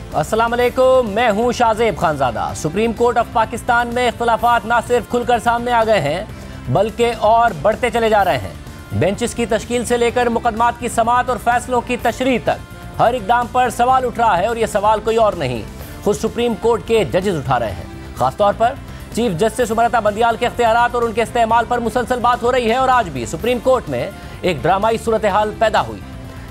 अस्सलाम वालेकुम, मैं हूं Shahzeb Khanzada. Supreme court of Pakistan में इख्तलाफात न सिर्फ खुलकर सामने आ गए हैं बल्कि और बढ़ते चले जा रहे हैं। बेंचेस की तश्कील से लेकर मुकदमात की समाअत और फैसलों की तशरीह तक हर इकदाम पर सवाल उठ रहा है और यह सवाल कोई और नहीं, खुद सुप्रीम कोर्ट के जजेस उठा रहे हैं। खासतौर पर चीफ जस्टिस उमरता बंदियाल के इख्तियारात और उनके इस्तेमाल पर मुसलसल बात हो रही है और आज भी सुप्रीम कोर्ट में एक ड्रामाई सूरत हाल पैदा हुई।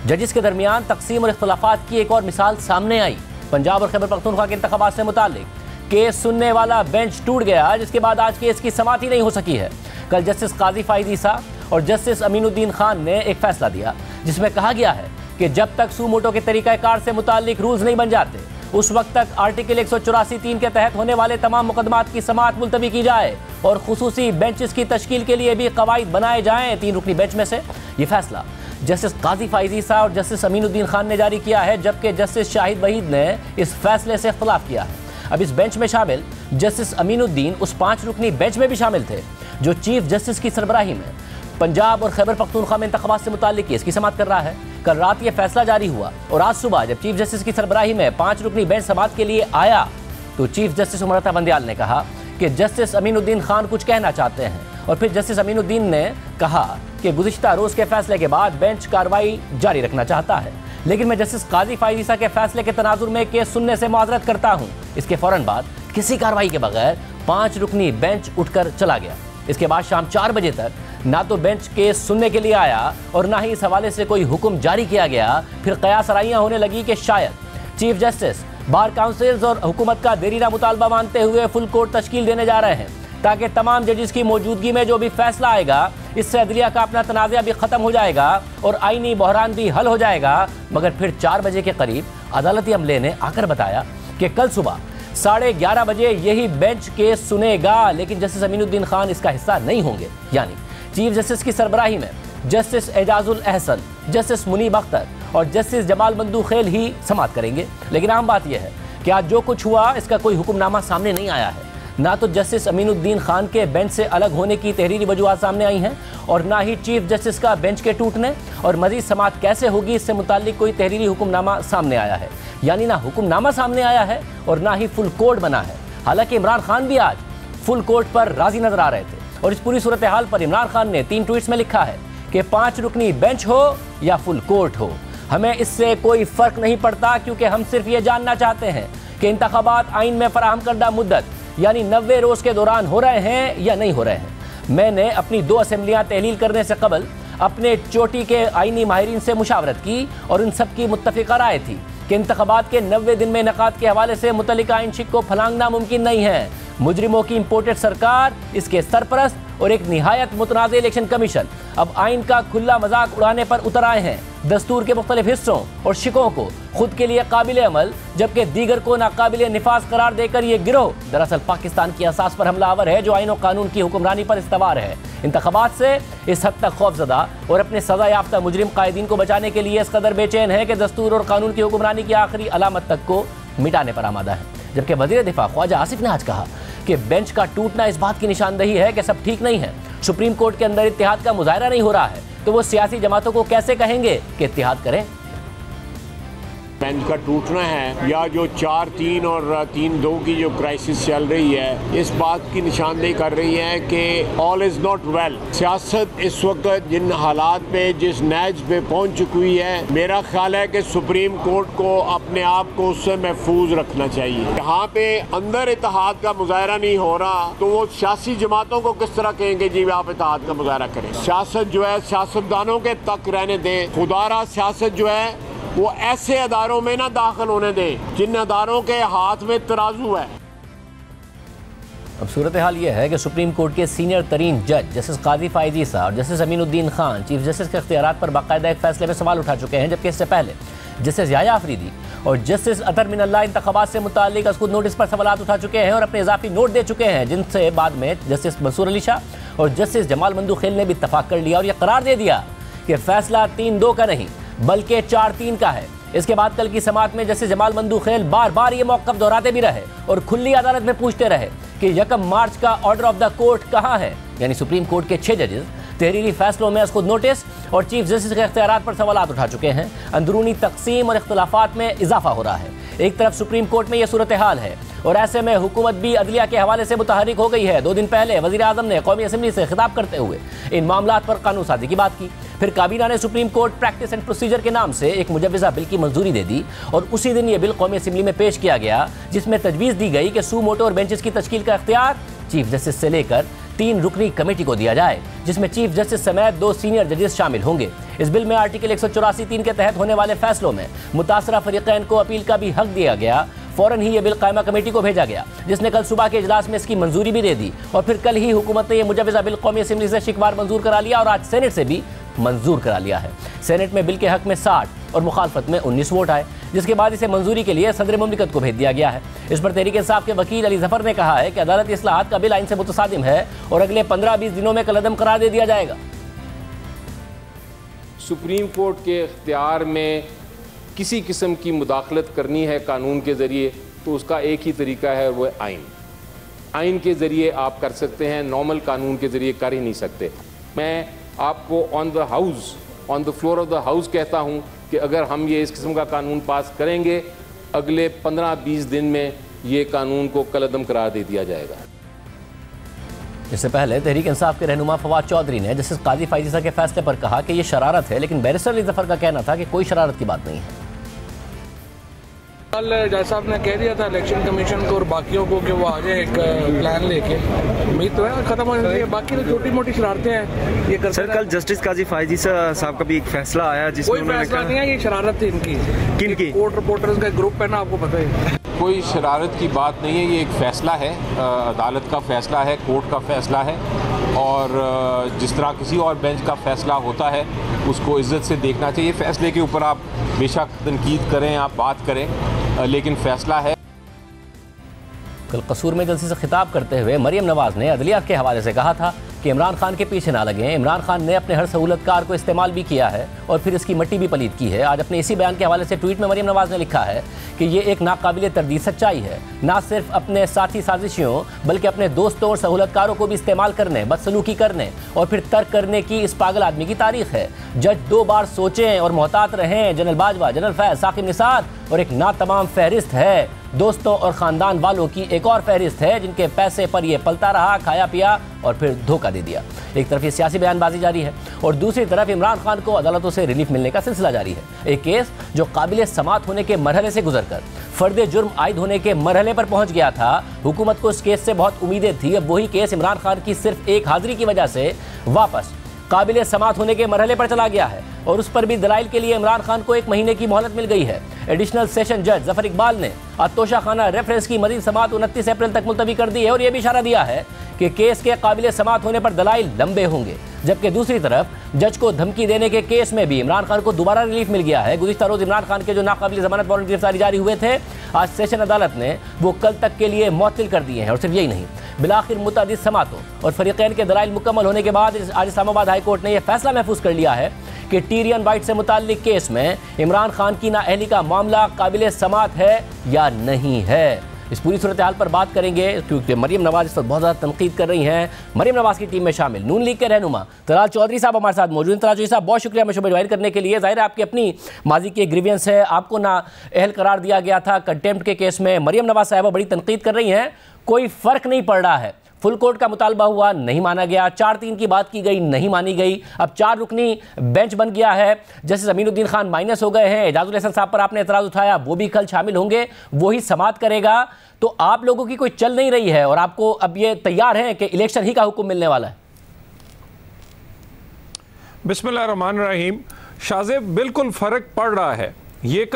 जजेस के दरमियान तकसीम और इख्तलाफात की एक और मिसाल सामने आई। पंजाब और खैबर पख्तूनख्वा के इंतखाबात से मुताल्लिक केस सुनने वाला बेंच टूट गया, जिसके बाद आज केस की समाअत ही नहीं हो सकी है। कल जस्टिस काजी फाइज ईसा और जस्टिस अमीनुद्दीन खान ने एक फैसला दिया जिसमें कहा गया है कि जब तक सूमोटो के तरीक़ाकार से मुताल्लिक रूल्स नहीं बन जाते उस वक्त तक आर्टिकल 184(3) के तहत होने वाले तमाम मुकदमात की समाअत मुलतवी की जाए और खुसूसी बेंचेस की तश्कील के लिए भी कवायद बनाए जाएँ। 3 रुकनी बेंच में से ये फैसला जस्टिस काजी फाइज ईसा और जस्टिस अमीनुद्दीन खान ने जारी किया है, जबकि जस्टिस शाहिद वहीद ने इस फैसले से इख्तलाफ किया है। अब इस बेंच में शामिल जस्टिस अमीनुद्दीन उस 5 रुकनी बेंच में भी शामिल थे जो चीफ जस्टिस की सरबराही में पंजाब और खैबर पख्तूनख्वा में इंतखाबात से मुताल्लिक केस की समाअत कर रहा है। कल रात ये फैसला जारी हुआ और आज सुबह जब चीफ जस्टिस की सरबराही में 5 रुकनी बेंच समाअत के लिए आया तो चीफ जस्टिस उमरता बंदियाल ने कहा कि जस्टिस अमीनुद्दीन खान कुछ कहना चाहते हैं और फिर जस्टिस अमीनुद्दीन ने कहा कि गुज़िश्ता रोज़ के फैसले के बाद बेंच कार्रवाई जारी रखना चाहता है, लेकिन मैं जस्टिस काजी फाइज ईसा के फैसले के तनाजुर में केस सुनने से माजरत करता हूँ। इसके फ़ौरन बाद किसी कार्रवाई के बगैर 5 रुकनी बेंच उठकर चला गया। इसके बाद शाम 4 बजे तक ना तो बेंच केस सुनने के लिए आया और ना ही इस हवाले से कोई हुक्म जारी किया गया। फिर कयास आराइयाँ होने लगी कि शायद चीफ जस्टिस बार काउंसिल्स और हुकूमत का देरीना मुतालबा मानते हुए फुल कोर्ट तश्कील देने जा रहे हैं ताकि तमाम जजेस की मौजूदगी में जो भी फैसला आएगा इससे अदलिया का अपना तनाज़ा भी ख़त्म हो जाएगा और आईनी बहरान भी हल हो जाएगा। मगर फिर 4 बजे के करीब अदालती अमले ने आकर बताया कि कल सुबह 11:30 बजे यही बेंच केस सुनेगा, लेकिन जस्टिस अमीनुद्दीन खान इसका हिस्सा नहीं होंगे। यानी चीफ जस्टिस की सरबराही में जस्टिस एजाजुल अहसन, जस्टिस मुनीब अख्तर और जस्टिस जमाल मंदूखेल ही समाअत करेंगे। लेकिन अहम बात यह है कि आज जो कुछ हुआ इसका कोई हुक्मनामा सामने नहीं आया है। ना तो जस्टिस अमीनुद्दीन खान के बेंच से अलग होने की तहरीरी वजूहात सामने आई हैं और ना ही चीफ जस्टिस का बेंच के टूटने और मजीद समाअत कैसे होगी इससे मुताल्लिक कोई तहरीरी हुक्मनामा सामने आया है। यानी ना हुक्मनामा सामने आया है और ना ही फुल कोर्ट बना है। हालांकि इमरान खान भी आज फुल कोर्ट पर राजी नजर आ रहे थे और इस पूरी सूरत हाल पर इमरान खान ने 3 ट्वीट्स में लिखा है कि 5 रुकनी बेंच हो या फुल कोर्ट हो, हमें इससे कोई फर्क नहीं पड़ता, क्योंकि हम सिर्फ ये जानना चाहते हैं कि इंतखाबात आइन में फराहम करदा मुद्दत यानी 90 रोज़ के दौरान हो रहे हैं या नहीं हो रहे हैं। मैंने अपनी 2 असेंबलियाँ तहलील करने से कबल अपने चोटी के आइनी माहिरीन से मुशावरत की और उन सब की मुत्तफ़िक़ा राय थी कि इंतखाबात के 90 दिन में इनेकाद के हवाले से मुतल्लिका आइन शिक को फलांगना मुमकिन नहीं है। मुजरिमों की इम्पोर्टेड सरकार, इसके सरपरस्त और एक निहायत मुतनाज़ इलेक्शन कमीशन अब आइन का खुला मजाक उड़ाने पर उतर आए हैं। दस्तूर के मुख्तलिफ हिस्सों और शिकों को खुद के लिए काबिल अमल जबकि दीगर को नाकाबिल निफाज करार देकर ये गिरोह दरअसल पाकिस्तान की असास पर हमलावर है जो आइन और कानून की हुक्मरानी पर इस्तवार है। इंतखाबात से इस हद तक खौफजदा और अपने सजा याफ्ता मुजरिम कायदीन को बचाने के लिए इस कदर बेचैन है कि दस्तूर और कानून की हुक्मरानी की आखिरी अलामत तक को मिटाने पर आमादा है। जबकि वज़ीर दिफा ख्वाजा आसिफ ने आज कहा कि बेंच का टूटना इस बात की निशानदही है कि सब ठीक नहीं है। सुप्रीम कोर्ट के अंदर इत्तेहाद का मुजाहरा नहीं हो रहा है तो वो सियासी जमातों को कैसे कहेंगे कि इत्तेहाद करें। बेंच का टूटना है या जो 4-3 और 3-2 की जो क्राइसिस चल रही है इस बात की निशानदेही कर रही है कि ऑल इज़ नॉट वेल। सियासत इस वक्त जिन हालात पे जिस नैज पे पहुंच चुकी हुई है, मेरा ख्याल है कि सुप्रीम कोर्ट को अपने आप को उससे महफूज रखना चाहिए। यहाँ पे अंदर इत्तेहाद का मुजाहरा नहीं हो रहा तो वो सियासी जमातों को किस तरह कहेंगे जी आप इत्तेहाद का मुजाहरा करें। सियासत जो है सियासतदानों के तक रहने दें। खुदारा सियासत जो है वो ऐसे अदारों में ना दाखिल होने दें जिन अदारों के हाथ में तराजू है। अब सूरत हाल यह है कि सुप्रीम कोर्ट के सीनियर तरीन जज जस्टिस काजी फाइज ईसा और justice Aminuddin Khan chief justice के इख्तियारात पर बाकायदा एक फैसले में सवाल उठा चुके हैं, जबकि इससे पहले जस्टिस याया अफरीदी और जस्टिस अतर मिनल्लाह इंतखाबात से मुताल्लिक खुद नोटिस पर सवाल उठा चुके हैं और अपने इजाफी नोट दे चुके हैं, जिनसे बाद में जस्टिस मंसूर अली शाह और जस्टिस जमाल मंदूखेल ने भी इत्तफाक कर लिया और यह करार दे दिया कि फैसला 3-2 का नहीं बल्कि 4-3 का है। इसके बाद कल की समाअत में जस्टिस जमाल मंदूखेल बार बार ये मौक़िफ़ दोहराते भी रहे और खुली अदालत में पूछते रहे कि 1 मार्च का ऑर्डर ऑफ द कोर्ट कहाँ है। यानी सुप्रीम कोर्ट के 6 जजेस तहरीरी फैसलों में खुद नोटिस और चीफ जस्टिस के इख्तियारात पर सवाल उठा चुके हैं। अंदरूनी तकसीम और इख्तलाफात में इजाफा हो रहा है। एक तरफ सुप्रीम कोर्ट में यह सूरत हाल है और ऐसे में हुकूमत भी अदलिया के हवाले से मुतहरिक हो गई है। 2 दिन पहले वज़ीर आज़म ने कौमी असम्बली से खिताब करते हुए इन मामलात पर कानून साजी की बात की। फिर काबीना ने supreme court practice and procedure के नाम से एक मुजव्वज़ा बिल की मंजूरी दे दी और उसी दिन ये बिल कौमी असम्बली में पेश किया गया, जिसमें तजवीज़ दी गई कि सू मोटो और बेंचेस की तश्कील का इख्तियार चीफ जस्टिस से लेकर 3 रुकनी कमेटी को दिया जाए, जिसमें चीफ जस्टिस समेत 2 सीनियर जजेस शामिल होंगे। इस बिल में आर्टिकल 184(3) के तहत होने वाले फैसलों में मुतासरा फरीकैन को अपील का भी हक दिया गया। फौरन ही ये बिल कायमा कमेटी को भेजा गया, जिसने कल सुबह के इजलास में इसकी मंजूरी भी दे दी और फिर कल ही हुकूमत ने यह मुजव्वज़ा बिल कौमी असम्बली से शिकवार मंजूर करा लिया और आज सेनेट से भी मंजूर करा लिया है। सेनेट में बिल के हक में 60 और मुखालफत में 19 वोट आए, जिसके बाद इसे मंजूरी के लिए सदर मुमलिकत को भेज दिया गया है। इस पर तहरीक इंसाफ के वकील अली जफर ने कहा है कि अदालती इस्लाहात का बिल आइन से मुतसादिम है और अगले 15-20 दिनों में कलअदम करार दे दिया जाएगा। सुप्रीम कोर्ट के इख्तियार में किसी किस्म की मुदाखलत करनी है कानून के ज़रिए तो उसका एक ही तरीका है, वो आइन। आइन के ज़रिए आप कर सकते हैं, नॉर्मल कानून के ज़रिए कर ही नहीं सकते। मैं आपको on the house, on the floor of the house कहता हूँ कि अगर हम ये इस किस्म का कानून पास करेंगे, अगले 15-20 दिन में ये कानून को कलअदम करार दे दिया जाएगा। इससे पहले तहरीक इंसाफ के रहनुमा फवाद चौधरी ने जस्टिस काजी फाइज़ के फैसले पर कहा कि यह शरारत है, लेकिन बैरिस्टर अली जफर का कहना था कि कोई शरारत की बात नहीं है। कल जज साहब ने कह दिया था इलेक्शन कमीशन को और बाकियों को कि वो आ जाए एक प्लान लेके, उम्मीद तो है खत्म हो जाती है। बाकी तो छोटी मोटी शरारतें हैं ये कर। सर कल जस्टिस काजी फाइज़ी साहब का भी एक फैसला आया जिसमें कोई फैसला नहीं है, ये शरारत थी इनकी। किनकी? कोर्ट रिपोर्टर्स का ग्रुप है ना, आपको पता है। कोई शरारत की बात नहीं है, ये एक फ़ैसला है, अदालत का फ़ैसला है, कोर्ट का फ़ैसला है और जिस तरह किसी और बेंच का फ़ैसला होता है उसको इज़्ज़त से देखना चाहिए। फ़ैसले के ऊपर आप बेशक तनकीद करें, आप बात करें, लेकिन फ़ैसला है। कल कसूर में जलसे से खिताब करते हुए मरियम नवाज़ ने अदलिया के हवाले से कहा था कि इमरान खान के पीछे ना लगें। इमरान खान ने अपने हर सहूलतकार को इस्तेमाल भी किया है और फिर इसकी मट्टी भी पलीद की है। आज अपने इसी बयान के हवाले से ट्वीट में मरियम नवाज़ ने लिखा है कि ये एक नाकाबिले तरदीद सच्चाई है। ना सिर्फ अपने साथी साजिशियों बल्कि अपने दोस्तों और सहूलतकारों को भी इस्तेमाल करने, बदसलूकी करने और फिर तर्क करने की इस पागल आदमी की तारीख है। जज 2 बार सोचें और मोहतात रहें। जनरल बाजवा, जनरल फैज़, साकिब निसार और एक ना तमाम फहरिस्त है। दोस्तों और ख़ानदान वालों की एक और फहरिस्त है जिनके पैसे पर यह पलता रहा, खाया पिया और फिर धोखा दे दिया। एक तरफ ये सियासी बयानबाजी जारी है और दूसरी तरफ इमरान खान को अदालतों से रिलीफ मिलने का सिलसिला जारी है। एक केस जो काबिल समात होने के मरहले से गुजरकर फर्द जुर्म आयद होने के मरहले पर पहुंच गया था। हुकूमत को इस केस से बहुत उम्मीदें थी। अब वही केस इमरान खान की सिर्फ एक हाजिरी की वजह से वापस काबिल समात होने के मरहले पर चला गया है और उस पर भी दलाइल के लिए इमरान खान को 1 महीने की मोहलत मिल गई है। एडिशनल सेशन जज जफर इकबाल ने तोशा खाना रेफरेंस की मजीद समात 29 अप्रैल तक मुलतवी कर दी है और यह भी इशारा दिया है कि केस के काबिल समात होने पर दलाइल लंबे होंगे। जबकि दूसरी तरफ जज को धमकी देने के केस में भी इमरान खान को दोबारा रिलीफ मिल गया है। गुज़िश्ता रोज इमरान खान के जो नाकाबिल जमानत वारंट गिरफ्तारी जारी हुए थे, आज सेशन अदालत ने वो कल तक के लिए मुअत्तल कर दिए हैं। और सिर्फ यही नहीं, बिलाखिर मुतअद्दिद समातों और फरीक़ैन के दलाइल मुकम्मल होने के बाद आज इस्लामाबाद हाई कोर्ट ने यह फैसला महफूज कर लिया है कि टीरियन वाइट से मुताल्लिक केस में इमरान खान की नाअहली का मामला काबिल समात है या नहीं है। इस पूरी सूरत हाल पर बात करेंगे क्योंकि मरियम नवाज इस वक्त बहुत ज़्यादा तनकीद कर रही हैं। मरियम नवाज की टीम में शामिल नून लीग के रहनुमा तलाल चौधरी साहब हमारे साथ मौजूद हैं। तलाल चौधरी साहब, बहुत शुक्रिया मशवरा जाहिर करने के लिए। ज़ाहिर है आपकी अपनी माजी की ग्रीवियंस है, आपको ना अहल करार दिया गया था कंटेम्प्ट के केस में। मरियम नवाज साहब बड़ी तनकीद कर रही हैं, कोई फ़र्क नहीं पड़ रहा है। फुल कोर्ट का मुतालबा हुआ, नहीं माना गया। 4-3 की बात की गई, नहीं मानी गई। अब 4 रुकनी बेंच बन गया है। जैसे अमीनुद्दीन खान माइनस हो गए हैं। एजाजुल हसन साहब पर आपने एतराज़ उठाया, वो भी कल शामिल होंगे, वही समात करेगा। तो आप लोगों की कोई चल नहीं रही है और आपको अब ये तैयार है कि इलेक्शन ही का हुक्म मिलने वाला है। बिस्मिल्लाहिर्रहमानिर्रहीम। शाज़ेब, बिल्कुल फ़र्क पड़ रहा है। ये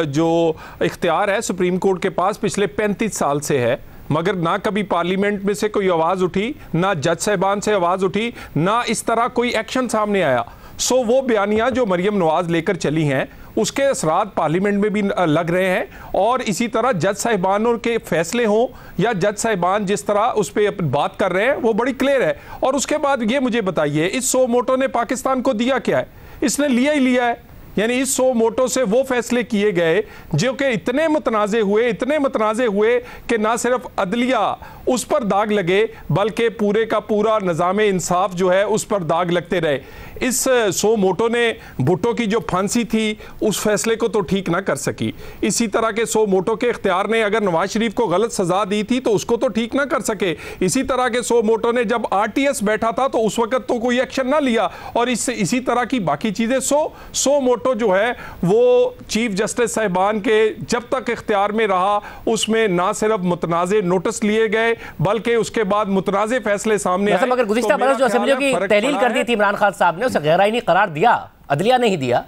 जो इख्तियार है सुप्रीम कोर्ट के पास पिछले 35 साल से है, मगर ना कभी पार्लियामेंट में से कोई आवाज़ उठी, ना जज साहिबान से आवाज़ उठी, ना इस तरह कोई एक्शन सामने आया। सो वो बयानियाँ जो मरियम नवाज़ लेकर चली हैं उसके असरात पार्लियामेंट में भी लग रहे हैं और इसी तरह जज साहिबानों के फैसले हों या जज साहिबान जिस तरह उस पर बात कर रहे हैं वो बड़ी क्लियर है। और उसके बाद ये मुझे बताइए, इस सो मोटो ने पाकिस्तान को दिया क्या है? इसने लिया ही लिया है। यानी इस सो मोटो से वो फैसले किए गए जो कि इतने मुतनाज़े हुए कि ना सिर्फ अदलिया उस पर दाग लगे बल्कि पूरे का पूरा निज़ाम इंसाफ जो है उस पर दाग लगते रहे। इस सो मोटो ने भुट्टो की जो फांसी थी उस फैसले को तो ठीक ना कर सकी। इसी तरह के सो मोटो के इख्तियार ने अगर नवाज शरीफ को गलत सजा दी थी तो उसको तो ठीक ना कर सके। इसी तरह के सो मोटो ने जब आरटीएस बैठा था तो उस वक्त तो कोई एक्शन ना लिया। और इसी तरह की बाकी चीजें सो मोटो जो है वो चीफ जस्टिस साहिबान के जब तक इख्तियार में रहा उसमें ना सिर्फ मुतनाज़े नोटिस लिए गए बल्कि उसके बाद मुतनाज़े फैसले सामने आए। मगर गुज़िश्ता बरस जो असेंबली की तहलील कर दी थी इमरान खान साहब ने उसे गैर आईनी करार दिया, अदलिया नहीं दिया,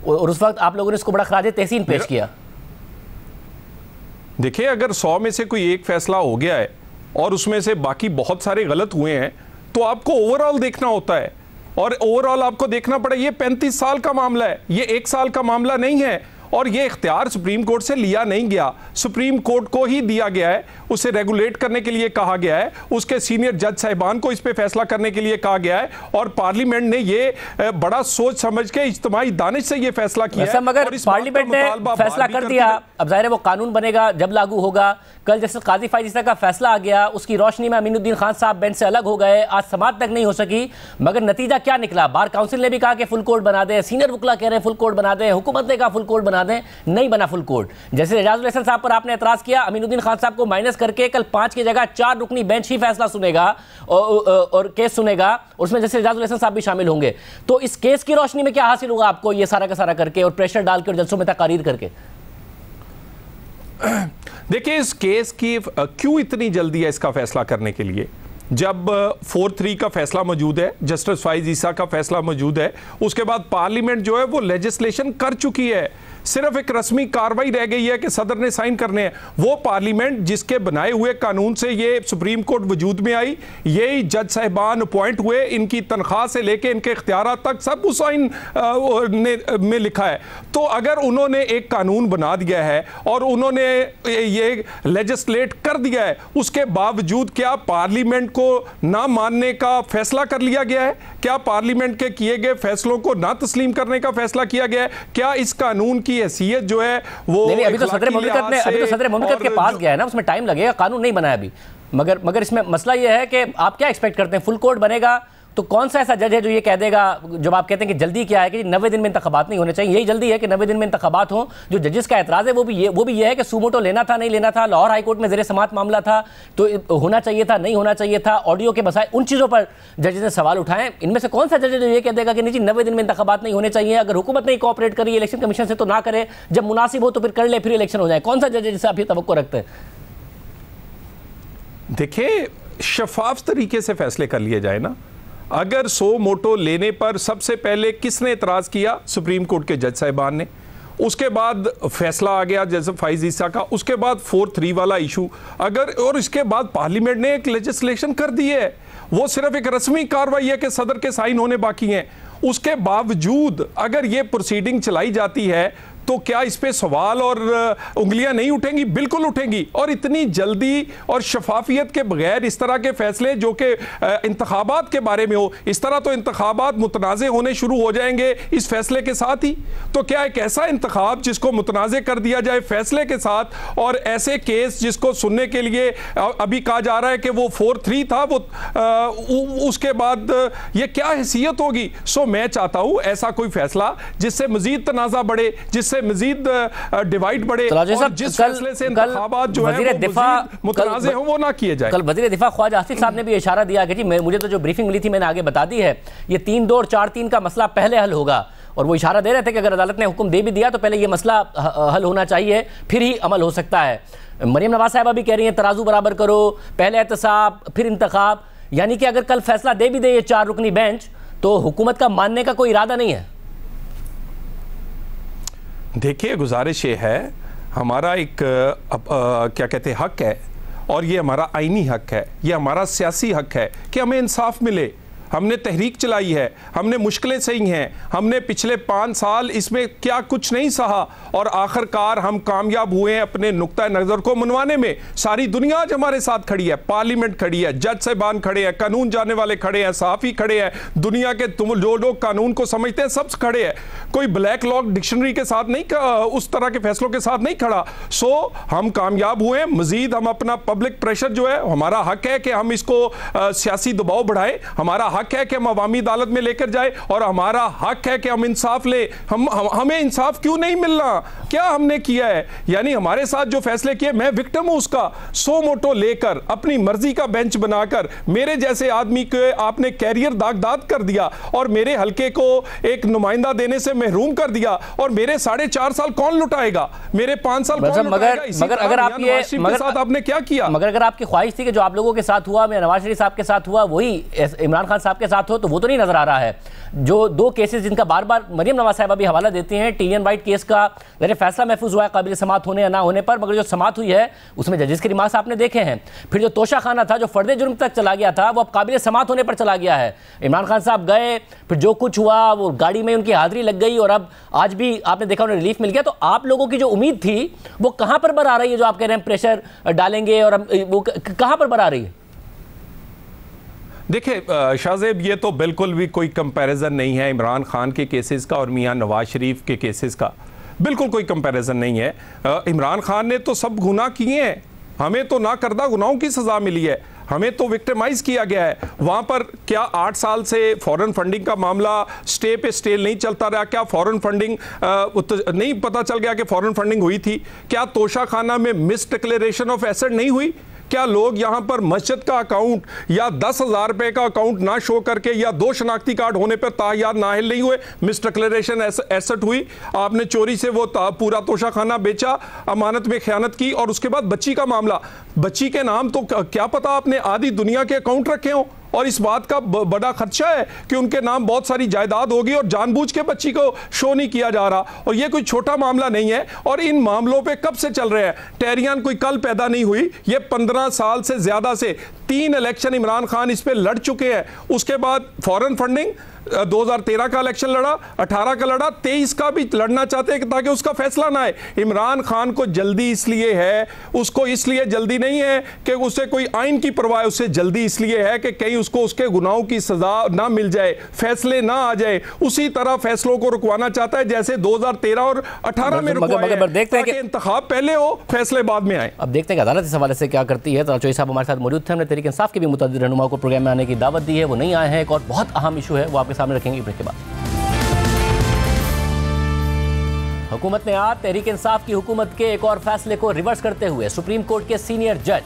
और उस वक्त आप लोगों ने इसको बड़ा खराज तहसीन पेश किया। देखिए, अगर 100 में से कोई एक फैसला हो गया है और उसमें से बाकी बहुत सारे गलत हुए हैं तो आपको ओवरऑल देखना होता है, और ओवरऑल आपको देखना पड़े। ये 35 साल का मामला है, ये 1 साल का मामला नहीं है, और ये इख्तियार सुप्रीम कोर्ट से लिया नहीं गया, सुप्रीम कोर्ट को ही दिया गया है। उसे रेगुलेट करने के लिए कहा गया है, उसके सीनियर जज साहिबान को इस पे फैसला करने के लिए कहा गया है, और पार्लियामेंट ने ये बड़ा सोच समझ के इज्तिमाई दानिश से ये फैसला किया है। मगर पार्लियामेंट ने फैसला कर दिया, अब जाहिर है वो कानून बनेगा जब लागू होगा। कल जैसे काजी फायज ईसा का फैसला आ गया, उसकी रोशनी में अमीनुद्दीन खान साहब बेंच से अलग हो गए, आज समाअत तक नहीं हो सकी, मगर नतीजा क्या निकला? बार काउंसिल ने भी कहा कि फुल कोर्ट बना दें, सीनियर वकला कह रहे हैं फुल कोर्ट बना दें, हुकूमत ने कहा फुल कोर्ट बना दें, नहीं बना फुल कोर्ट। जैसे एजाजुल हसन साहब पर आपने एतराज किया, अमीनुद्दीन खान साहब को माइनस करके कल 5 की जगह 4 रुकनी बेंच ही फैसला सुनेगा और केस सुनेगा, उसमें जैसे एजाजुल हसन साहब भी शामिल होंगे। तो इस केस की रोशनी में क्या हासिल होगा आपको ये सारा का सारा करके और प्रेशर डाल के और जलसों में तकारीर करके? देखिए, इस केस की क्यों इतनी जल्दी है इसका फैसला करने के लिए? जब 4-3 का फैसला मौजूद है, जस्टिस फाइज ईसा का फैसला मौजूद है, उसके बाद पार्लियामेंट जो है वो लेजिस्लेशन कर चुकी है, सिर्फ एक रस्मी कार्रवाई रह गई है कि सदर ने साइन करने हैं। वो पार्लियामेंट जिसके बनाए हुए कानून से ये सुप्रीम कोर्ट वजूद में आई, यही जज साहिबान अपॉइंट हुए, इनकी तनख्वाह से लेके इनके इख्तियार तक सब उस आइन में लिखा है। तो अगर उन्होंने एक कानून बना दिया है और उन्होंने ये लेजिस्लेट कर दिया है, उसके बावजूद क्या पार्लियामेंट को ना मानने का फैसला कर लिया गया है? क्या पार्लियामेंट के किए गए फैसलों को ना तस्लीम करने का फैसला किया गया है? क्या इस कानून की हैसियत जो है वो नहीं, अभी तो सदर मुमलिकत के पास गया है ना, उसमें टाइम लगेगा, कानून नहीं बना है अभी। मगर इसमें मसला ये है कि आप क्या एक्सपेक्ट करते हैं? फुल कोर्ट बनेगा तो कौन सा ऐसा जज है जो ये कह देगा, जब आप कहते हैं कि जल्दी क्या है कि 90 दिन में इंतखाबात नहीं होने चाहिए, यही जल्दी है कि 90 दिन में इंतखाबात हो? जो जजेस का एतराज़ है वो भी ये है कि सुमोटो लेना था नहीं लेना था, लाहौर हाई कोर्ट में ज़ेर समाअत मामला था तो होना चाहिए था नहीं होना चाहिए था, ऑडियो के बसाए उन चीज़ों पर जजेस ने सवाल उठाए। इनमें से कौन सा जज है जो ये कह देगा कि नहीं जी 90 दिन में इंतखाबात नहीं होने चाहिए, अगर हुकूमत नहीं कोऑपरेट करी इलेक्शन कमीशन से तो ना करे, जब मुनासिब हो तो फिर कर ले, फिर इलेक्शन हो जाए? कौन सा जज है जिसे आप ये तवक्को रखते हैं? देखिए, शफाफ तरीके से फैसले कर लिए जाए ना। अगर सो मोटो लेने पर सबसे पहले किसने एतराज़ किया? सुप्रीम कोर्ट के जज साहिबान ने। उसके बाद फैसला आ गया जैसे फाइज ईसा का, उसके बाद 4-3 वाला इशू, अगर और इसके बाद पार्लियामेंट ने एक लेजिस्लेशन कर दी है, वो सिर्फ एक रस्मी कार्रवाई है कि सदर के साइन होने बाकी हैं। उसके बावजूद अगर ये प्रोसीडिंग चलाई जाती है तो क्या इस पे सवाल और उंगलियां नहीं उठेंगी? बिल्कुल उठेंगी। और इतनी जल्दी और शफाफियत के बगैर इस तरह के फैसले जो कि इंतखाबात के बारे में हो, इस तरह तो इंतखाबात मुतनाज़े होने शुरू हो जाएंगे इस फैसले के साथ ही। तो क्या एक ऐसा इंतखाब जिसको मुतनाज़े कर दिया जाए फैसले के साथ, और ऐसे केस जिसको सुनने के लिए अभी कहा जा रहा है कि वो 4-3 था, वो उसके बाद ये क्या हैसियत होगी? सो मैं चाहता हूं ऐसा कोई फैसला जिससे मजीद तनाज़ा बढ़े, जिससे मजीद डिवाइड बढ़े, और जिस फैसले से इंतखाबात जो है वो मुतनाज़े हो वो ना किए जाए। कल वज़ीर दिफा ख्वाजा आसिफ साहब ने भी इशारा दिया कि जी मुझे तो जो ब्रीफिंग मिली थी मैंने आगे बता दी है, ये 3-2 और 4-3 का मसला पहले हल होगा, और वो इशारा दे रहे थे कि अगर अदालत ने हुक्म दे भी दिया तो पहले ये मसला हल होना चाहिए, फिर ही अमल हो सकता है। मरियम नवाज साहबा भी कह रही हैं तराजू बराबर करो, पहले एहतसाब फिर इंतखाब, यानी कि अगर कल फैसला दे भी दे ये 4 रुकनी बेंच तो हुकूमत का मानने का कोई इरादा नहीं है। देखिए, गुजारिश ये है, हमारा एक क्या कहते हैं हक है, और ये हमारा आईनी हक है, ये हमारा सियासी हक है कि हमें इंसाफ मिले। हमने तहरीक चलाई है, हमने मुश्किलें सही हैं, हमने पिछले 5 साल इसमें क्या कुछ नहीं सहा और आखिरकार हम कामयाब हुए हैं अपने नुक्ता नज़र को मनवाने में। सारी दुनिया आज हमारे साथ खड़ी है, पार्लियामेंट खड़ी है, जज साहिबान खड़े हैं, कानून जानने वाले खड़े हैं, सहाफ़ी खड़े हैं, दुनिया के तुम जो लोग कानून को समझते हैं सब खड़े हैं। कोई ब्लैक लॉ डिक्शनरी के साथ नहीं, उस तरह के फैसलों के साथ नहीं खड़ा। सो हम कामयाब हुए। मजीद हम अपना पब्लिक प्रेशर जो है, हमारा हक है कि हम इसको सियासी दबाव बढ़ाएं, हमारा हक है कि हम अवामी अदालत में लेकर जाए और हमारा हक है कि हम इंसाफ ले। हमें इंसाफ क्यों नहीं मिलना? क्या हमने किया है? यानी हमारे साथ जो फैसले किए, मैं विक्टिम हूं उसका। सो मोटो लेकर अपनी मर्जी का बेंच बनाकर मेरे जैसे आदमी के आपने कैरियर दागदार कर दिया और मेरे हल्के को एक नुमाइंदा देने से महरूम कर दिया। और मेरे 4.5 साल कौन लुटाएगा? मेरे 5 साल कौन लुटाएगा? मगर अगर आप ये साथ आपने क्या किया? मगर अगर आपकी ख्वाहिश थी कि जो आप लोगों के साथ हुआ, नवाज शरीफ साहब के साथ हुआ, वही इमरान खान साहब के साथ हो, तो वो तो नहीं नजर आ रहा है। जो 2 केसेस जिनका बार बार मरियम नवाज साहब भी हवाला देती हैं, टीएन वाइट केस का फैसला महफूज हुआ है काबिल समात होने या ना होने पर, मगर जो समात हुई है उसमें जजेस के रिमार्क्स आपने देखे हैं। फिर जो तोशा खाना था, जो फर्दे जुर्म तक चला गया था, वो अब काबिल समात होने पर चला गया है। इमरान खान साहब गए, फिर जो कुछ हुआ वो गाड़ी में उनकी हाजिरी लग गई और अब आज भी आपने देखा उन्हें रिलीफ मिल गया। तो आप लोगों की जो उम्मीद थी वो कहां पर बर आ रही है? जो आप कह रहे हैं प्रेशर डालेंगे, और वो कहां पर बर आ रही है? देखिए शाहजेब, ये तो बिल्कुल भी कोई कंपैरिजन नहीं है इमरान खान के केसेस का और मियां नवाज शरीफ के केसेस का। बिल्कुल कोई कंपैरिजन नहीं है। इमरान खान ने तो सब गुनाह किए हैं, हमें तो ना करदा गुनाहों की सजा मिली है, हमें तो विक्टिमाइज किया गया है। वहां पर क्या 8 साल से फॉरेन फंडिंग का मामला स्टे पे स्टे नहीं चलता रहा? क्या फॉरेन फंडिंग नहीं पता चल गया कि फॉरेन फंडिंग हुई थी? क्या तोशा खाना में मिस डिक्लेरेशन ऑफ एसेट नहीं हुई? क्या लोग यहां पर मस्जिद का अकाउंट या 10,000 रुपए का अकाउंट ना शो करके या 2 शनाख्ती कार्ड होने पर तायाद नाहिल नहीं हुए? मिस डिक्लेरेशन एसेट हुई, आपने चोरी से वो पूरा तोशा खाना बेचा, अमानत में खयानत की। और उसके बाद बच्ची का मामला, बच्ची के नाम तो क्या पता आपने आधी दुनिया के अकाउंट रखे हो और इस बात का बड़ा खदशा है कि उनके नाम बहुत सारी जायदाद होगी और जानबूझ के बच्ची को शो नहीं किया जा रहा। और ये कोई छोटा मामला नहीं है और इन मामलों पे कब से चल रहे हैं। टहरियान कोई कल पैदा नहीं हुई, ये 15 साल से ज्यादा से 3 इलेक्शन इमरान खान इस पे लड़ चुके हैं। उसके बाद फॉरेन फंडिंग 2013 का इलेक्शन लड़ा, 18 का लड़ा, 23 का भी लड़ना चाहते हैं ताकि उसका फैसला ना आए। इमरान खान को जल्दी इसलिए है, उसको इसलिए जल्दी नहीं है कि उसे कोई आइन की परवाह है, उससे जल्दी इसलिए है कि कहीं उसको उसके गुनाहों की सजा ना मिल जाए, फैसले ना आ जाए। उसी तरह फैसलों को रुकवाना चाहता है जैसे 2013 और 18 में रुकवाया, देखते हैं कि इंतखाब पहले हो, फैसले बाद में आए। अब देखते हैं कि अदालत इस हवाले से क्या करती है। चौधरी साहब हमारे साथ मौजूद थे, हमने तहरीक इंसाफ के भी मुतअद्दिद रहनुमा को प्रोग्राम में आने की दावत दी है, वो नहीं आए हैं। एक और बहुत अहम इशू है, वो आपके सामने रखेंगे ब्रेक के बाद। हुकूमत ने आज तहरीक इंसाफ की हुकूमत के एक और फैसले को रिवर्स करते हुए सुप्रीम कोर्ट के सीनियर जज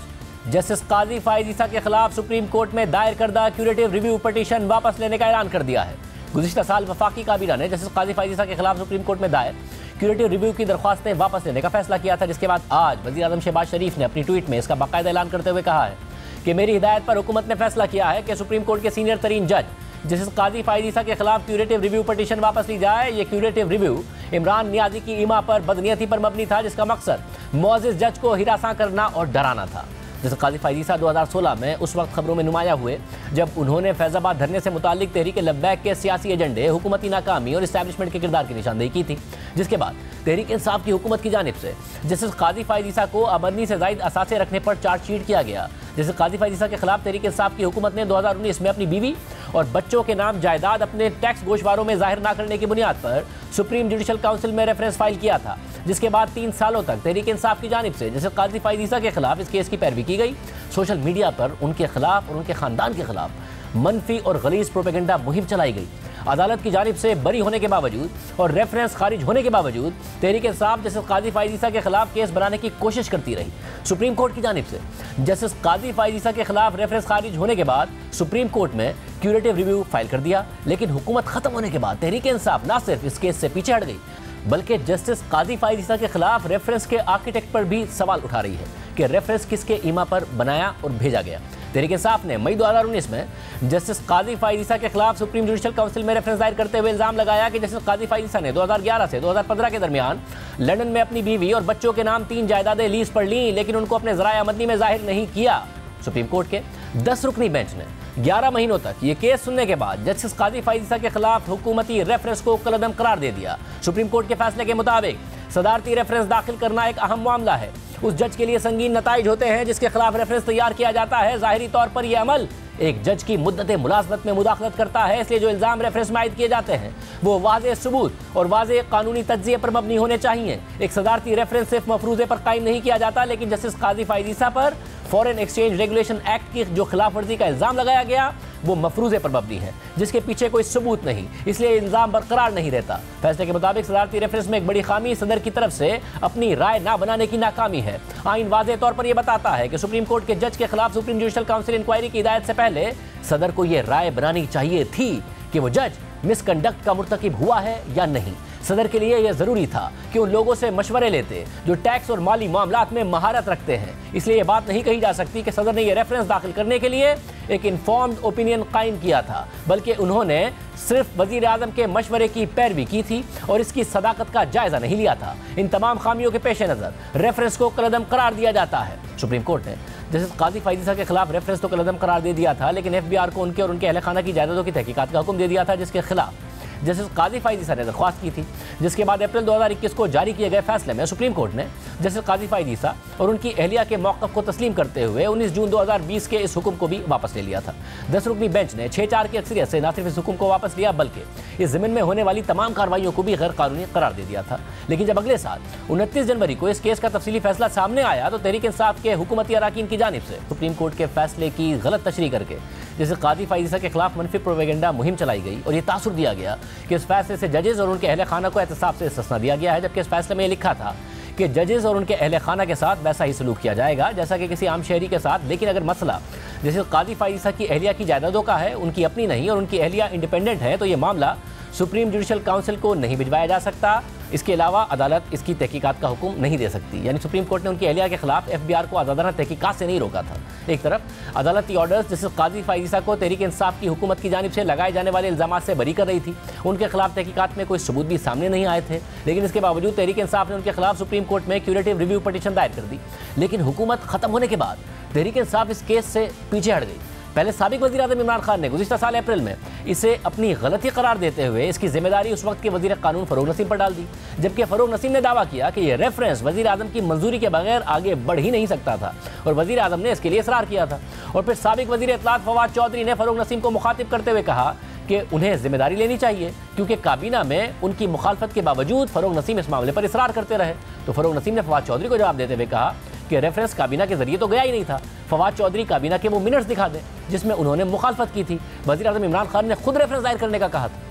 जस्टिस काजी फाइज ईसा के खिलाफ सुप्रीम कोर्ट में दायर करदा क्यूरेटिव रिव्यू पिटीशन वापस लेने का ऐलान कर दिया है। गुज़िश्ता साल वफाकी काबीना ने जस्टिस काजी फाइज ईसा के खिलाफ सुप्रीम कोर्ट में दायर क्यूरेटिव रिव्यू की दरख्वास्तें वापस लेने का फैसला किया था, जिसके बाद आज वज़ीर आज़म शहबाज शरीफ ने अपनी ट्वीट में इसका बाकायदा ऐलान करते हुए कहा है कि मेरी हिदायत पर हुकूमत ने फैसला किया है कि सुप्रीम कोर्ट के सीनियर तरीन जज जस्टिस काजी फाइज ईसा के खिलाफ क्यूरेटिव रिव्यू पिटीशन वापस ली जाए। ये क्यूरेटिव रिव्यू इमरान नियाजी की ईमा पर बदनीयती पर मबनी था, जिसका मकसद मुअज़्ज़िज़ जज को हिरासा करना और डराना था। जैसे काजी फाइज ईसा 2016 में उस वक्त खबरों में नुमाया हुए जब उन्होंने फैज़ाबाद धरने से मुताल्लिक तहरीक लब्बैक के सियासी एजेंडे, हुकूमती नाकामी और इस्टेब्लिशमेंट के किरदार की निशानदेही की थी, जिसके बाद तहरीक इंसाफ की हुकूमत की जानिब से जस्टिस काजी फाइज ईसा को अमरनी से ज़ायद असासे रखने पर चार्जशीट किया गया। जैसे काजी फाइज ईसा के खिलाफ तहरीक इंसाफ की हुकूमत ने 2019 में अपनी बीवी और बच्चों के नाम जायदाद अपने टैक्स गोशवारों में जाहिर न करने की बुनियाद पर सुप्रीम जुडिशल काउंसिल में रेफरेंस फाइल किया था, जिसके बाद 3 सालों तक तहरीक इंसाफ की जानिब से जैसे काजी फाइज ईसा के खिलाफ इस केस की पैरवी की गई। सोशल मीडिया पर उनके खिलाफ और उनके खानदान के खिलाफ मनफी और गलीज प्रोपेगेंडा मुहिम चलाई गई। अदालत की जानिब से बरी होने के बावजूद और रेफरेंस खारिज होने के बावजूद तहरीक इंसाफ जस्टिस काजी फाइज ईसा के खिलाफ केस बनाने की कोशिश करती रही। सुप्रीम कोर्ट की जानिब से जस्टिस काजी फाइज ईसा के खिलाफ रेफरेंस खारिज होने के बाद सुप्रीम कोर्ट में क्यूरेटिव रिव्यू फाइल कर दिया, लेकिन हुकूमत खत्म होने के बाद तहरीक इंसाफ न सिर्फ इस केस से पीछे हट गई बल्कि जस्टिस काजी फाइज ईसा के खिलाफ रेफरेंस के आर्किटेक्ट पर भी सवाल उठा रही है कि रेफरेंस किसके ईमा पर बनाया और भेजा गया। तहरीक इंसाफ ने मई 2019 में जस्टिस काजी फाइज ईसा के खिलाफ सुप्रीम जुडिशल काउंसिल में रेफरेंस दायर करते हुए इल्जाम लगाया कि जस्टिस काजी फाइज ईसा ने 2011 से 2015 के दरमियान लंदन में अपनी बीवी और बच्चों के नाम 3 जायदादें लीज पर ली, लेकिन उनको अपने ज़राए आमदनी में जाहिर नहीं किया। सुप्रीम कोर्ट के 10 रुकनी बेंच ने 11 महीनों तक ये केस सुनने के बाद जस्टिस काजी फाइज़ के खिलाफ हुकूमती रेफरेंस को कलअदम करार दे दिया। सुप्रीम कोर्ट के फैसले के मुताबिक सदारती रेफरेंस दाखिल करना एक अहम मामला है। उस जज के लिए संगीन नताइज होते हैं जिसके खिलाफ रेफरेंस तैयार किया जाता है। ज़ाहिरी तौर पर यह अमल एक जज की मुद्दत मुलाजमत में मुदाखलत करता है, इसलिए जो इल्ज़ाम रेफरेंस में आयद किए जाते हैं वो वाज़ेह सबूत और वाज़ेह कानूनी तज्ज़िये पर मबनी होने चाहिए। एक सदारती रेफरेंस सिर्फ मफरूज़े पर कायम नहीं किया जाता, लेकिन जस्टिस काजी फाइज़ पर फॉरेन एक्सचेंज रेगुलेशन एक्ट की जो खिलाफ वर्जी का इल्ज़ाम लगाया गया वो मफरूज़े पर मबनी है जिसके पीछे कोई सबूत नहीं, इसलिए इल्ज़ाम बरकरार नहीं रहता। फैसले के मुताबिक सदारती रेफरेंस में एक बड़ी खामी सदर की तरफ से अपनी राय ना बनाने की नाकामी है। आइन वाज़ेह तौर पर यह बताता है कि सुप्रीम कोर्ट के जज के खिलाफ सुप्रीम जुडिशल काउंसिल इंक्वायरी की हिदायत से पहले सदर को यह राय बनानी चाहिए थी कि वो जज मिसकंडक्ट का मुर्तकिब हुआ है या नहीं। सदर के लिए यह जरूरी था कि उन लोगों से मशवरे लेते जो टैक्स और माली मामलात में महारत रखते हैं। इसलिए यह बात नहीं कही जा सकती कि सदर ने यह रेफरेंस दाखिल करने के लिए एक इन्फॉर्म्ड ओपिनियन कायम किया था, बल्कि उन्होंने सिर्फ वजीर आजम के मशवरे की पैरवी की थी और इसकी सदाकत का जायजा नहीं लिया था। इन तमाम खामियों के पेश नज़र रेफरेंस को कलअदम करार दिया जाता है। सुप्रीम कोर्ट ने जस्टिस काजी फाइज़ के खिलाफ रेफरेंस तो कलअदम करार दे दिया था, लेकिन FBI को उनके और उनके अहल खाना की जायदादों की तहकीकात का हुक्म दे दिया था, जिसके खिलाफ जस्टिस काजी फाइज़ ने दरख्वास्त की थी। जिसके बाद अप्रैल 2021 को जारी किए गए फैसले में सुप्रीम कोर्ट ने जस्टिस काजी फाइज़ और उनकी अहलिया के मौक़िफ़ को तस्लीम करते हुए 19 जून 2020 के इस हुक्म को भी वापस ले लिया था। 10 रुकनी बेंच ने 6-4 की अक्सरियत से न सिर्फ इस हुक्म को वापस लिया बल्कि इस ज़मीन में होने वाली तमाम कार्रवाइयों को भी गैर कानूनी करार दे दिया था। लेकिन जब अगले साल 29 जनवरी को इस केस का तफसीली फैसला सामने आया तो तहरीक इंसाफ के हुकूमती अराकीन की जानिब से सुप्रीम कोर्ट के फैसले की गलत तशरीह करके जैसे काजी फाइज़ के खिलाफ मनफी प्रोपेगेंडा मुहिम चलाई गई और ये तासुर दिया गया कि इस फैसले से जजेस और उनके अहले खाना को एहतसाब से इस्तिस्ना दिया गया है, जबकि इस फैसले में ये लिखा था कि जजेस और उनके अहले खाना के साथ वैसा ही सलूक किया जाएगा जैसा कि किसी आम शहरी के साथ। लेकिन अगर मसला जैसे काजी फाइज़ की अहलिया की जायदादों का है, उनकी अपनी नहीं और उनकी अहलिया इंडिपेंडेंट है, तो ये मामला सुप्रीम जुडिशल काउंसिल को नहीं भिजवाया जा सकता। इसके अलावा अदालत इसकी तहकीकात का हुक्म नहीं दे सकती। यानी सुप्रीम कोर्ट ने उनकी अहलिया के खिलाफ FBI को आज़ादाना तहकीकात से नहीं रोका था। एक तरफ अदालती ऑर्डर्स जैसे काजी फाइज़ को तहरीक इंसाफ की हुकूमत की जानिब से लगाए जाने वाले इल्ज़ामात से बरी कर रही थी, उनके खिलाफ तहकीकात में कोई सबूत भी सामने नहीं आए थे, लेकिन इसके बावजूद तहरीक इंसाफ ने उनके खिलाफ सुप्रीम कोर्ट में क्यूरेटिव रिव्यू पटिशन दायर कर दी। लेकिन हुकूमत ख़त्म होने के बाद तहरीक इंसाफ इस केस से पीछे हट गई। पहले साबिक वज़ीर आज़म इमरान खान ने गुज़िश्ता साल अप्रैल में इसे अपनी गलती करार देते हुए इसकी जिम्मेदारी उस वक्त के वज़ीर कानून फ़रूग नसीम पर डाल दी, जबकि फ़रूग नसीम ने दावा किया कि यह रेफरेंस वज़ीर आज़म की मंजूरी के बगैर आगे बढ़ ही नहीं सकता था और वज़ीर आज़म ने इसके लिए इसरार किया था। और फिर साबिक वज़ीर इत्तलात फवाद चौधरी ने फ़रूग नसीम को मुखातिब करते हुए कहा कि उन्हें जिम्मेदारी लेनी चाहिए क्योंकि काबीना में उनकी मुखालफत के बावजूद फ़रूग नसीम इस मामले पर इसरार करते रहे। तो फ़रूग नसीम ने फवाद चौधरी को जवाब देते हुए कहा कि रेफरेंस काबीना के जरिए तो गया ही नहीं था। फवाद चौधरी काबीना के वो मिनट्स दिखा दें जिसमें उन्होंने मुखालफत की थी। वज़ीर आज़म इमरान खान ने खुद रेफरेंस दायर करने का कहा था।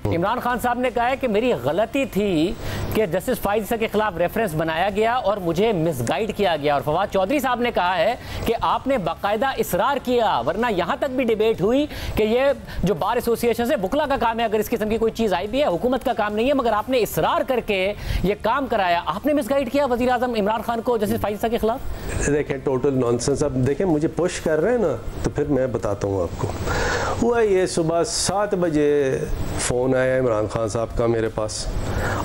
इमरान खान साहब ने कहा है कि मेरी गलती थी कि जस्टिस फाइज़ के खिलाफ रेफरेंस बनाया गया और मुझे मिसगाइड किया गया। और फवाद चौधरी साहब ने कहा है कि आपने बाकायदा इसरार किया, वरना यहाँ तक भी डिबेट हुई कि ये जो बार एसोसिएशन है बुकला का काम है, अगर इस किस्म की कोई चीज़ आई भी है हुकूमत का काम नहीं है, मगर आपने इसरार करके ये काम कराया, आपने मिसगाइड किया वज़ीर आज़म इमरान खान को जस्टिस फाइज़ के खिलाफ। देखें टोटल नॉनसेंस। अब देखें मुझे पुश कर रहे हैं ना, तो फिर मैं बताता हूँ आपको। हुआ ये सुबह 7 बजे फ़ोन आया इमरान खान साहब का मेरे पास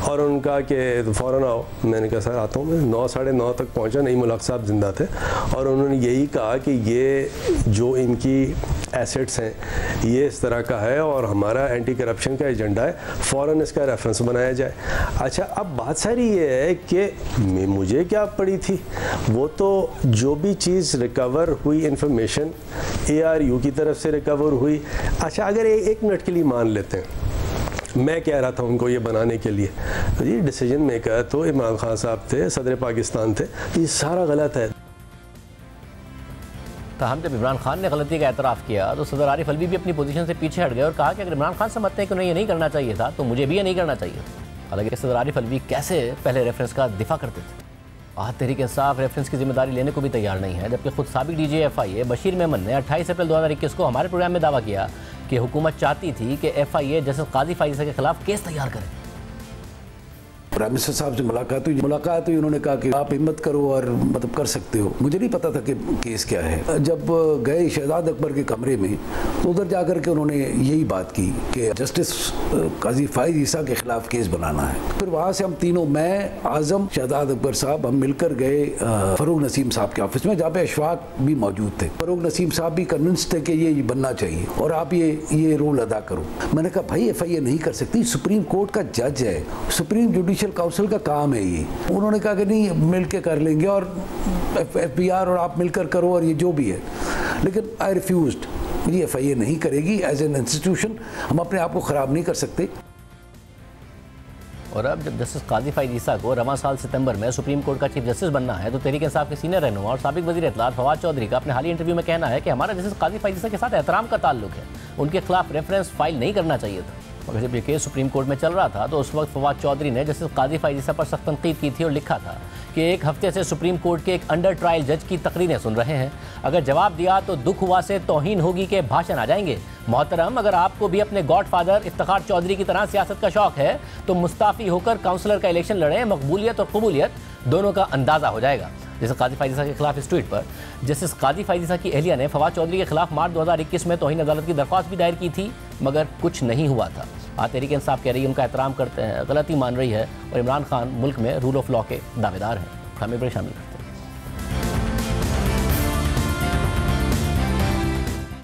और उनका कि फ़ौरन आओ। मैंने कहा सर आता हूँ। मैं 9 साढ़े 9 तक पहुँचा, नहीं मुल्क साहब ज़िंदा थे और उन्होंने यही कहा कि ये जो इनकी एसेट्स हैं ये इस तरह का है और हमारा एंटी करप्शन का एजेंडा है, फ़ौरन इसका रेफरेंस बनाया जाए। अच्छा अब बात सारी ये है कि मुझे क्या पड़ी थी, वो तो जो भी चीज़ रिकवर हुई इंफॉर्मेशन ARU की तरफ से रिकवर हुई। अच्छा अगर 1 मिनट के लिए मान लेते हैं मैं कह रहा था उनको ये बनाने के लिए, तो ये डिसीजन मेकर तो इमरान खान साहब थे, सदर पाकिस्तान थे, ये सारा गलत है। ताहम जब इमरान खान ने गलती का एतराफ़ किया तो सदर आरिफ अलवी भी अपनी पोजीशन से पीछे हट गए और कहा कि अगर इमरान खान समझते हैं कि उन्हें ये नहीं करना चाहिए था तो मुझे भी ये नहीं करना चाहिए। हालांकि सदर आरिफ अलवी कैसे पहले रेफरेंस का दिफा करते थे, आज तहरीक इंसाफ रेफरेंस की जिम्मेदारी लेने को भी तैयार नहीं है, जबकि खुद साबिक DG FIA बशीर मेमन ने 28 अप्रैल 2021 को हमारे प्रोग्राम में दावा किया कि हुकूमत चाहती थी कि FIA जस्टिस काजी फाइज़ के खिलाफ केस तैयार करे। प्राइम मिनिस्टर साहब से मुलाकात हुई, उन्होंने कहा कि आप हिम्मत करो और मतलब कर सकते हो। मुझे नहीं पता था कि केस क्या है। जब गए शहजाद अकबर के कमरे में तो उधर जाकर के उन्होंने यही बात की कि जस्टिस काजी फाइज ईसा के खिलाफ केस बनाना है। फिर वहाँ से हम तीनों, मैं, आजम, शहजाद अकबर साहब, हम मिलकर गए फरूक नसीम साहब के ऑफिस में, जहाँ पे अशफाक भी मौजूद थे। फरूक नसीम साहब भी कन्विंस थे कि ये बनना चाहिए और आप ये रोल अदा करो। मैंने कहा भाई FIA नहीं कर सकती, सुप्रीम कोर्ट का जज है, सुप्रीम जुडिशल काउंसिल का काम है ये। उन्होंने कहा कि नहीं, मिल के कर लेंगे और FBR और आप मिलकर करो और ये जो भी है। लेकिन आई रिफ्यूज्ड, ये FIA नहीं करेगी एज एन इंस्टीट्यूशन, हम अपने आप को ख़राब नहीं कर सकते। और अब जब जस्टिस काजी फाइज ईसा को रवां साल सितंबर में सुप्रीम कोर्ट का चीफ जस्टिस बनना है, तो तहरीक इंसाफ के सीनियर रहनुमा और साबिक वज़ीर इत्तलात फवाद चौधरी का अपने हालिया इंटरव्यू में कहना है कि हमारा जस्टिस काजी फाइज ईसा के साथ एहतराम का ताल्लुक है, उनके खिलाफ रेफरेंस फाइल नहीं करना चाहिए था। मगर जब ये केस सुप्रीम कोर्ट में चल रहा था तो उस वक्त फवाद चौधरी ने जस्टिस काजी फाइज ईसा पर सख्त तनकीद की थी और लिखा था कि एक हफ्ते से सुप्रीम कोर्ट के एक अंडर ट्रायल जज की तकरीरें सुन रहे हैं, अगर जवाब दिया तो दुख हुआ से तौहीन होगी के भाषण आ जाएंगे। मोहतरम, अगर आपको भी अपने गॉडफादर इफ्तिखार चौधरी की तरह सियासत का शौक है तो मुस्ताफ़ी होकर काउंसलर का इलेक्शन लड़ें, मकबूलियत और कबूलियत दोनों का अंदाज़ा हो जाएगा। जैसे काजी फाइज ईसा के खिलाफ इस ट्वीट पर जस्टिस काजी फाइज ईसा की एहलिया ने फवाद चौधरी के खिलाफ मार्च 2021 में तौहीन अदालत की दरख्वास्त भी दायर की थी, मगर कुछ नहीं हुआ था। आज तहरीक इंसाफ कह रही है उनका एहतराम करते हैं, गलती मान रही है और इमरान खान मुल्क में रूल ऑफ लॉ के दावेदार हैं। हमें बड़े शामिल करते हैं।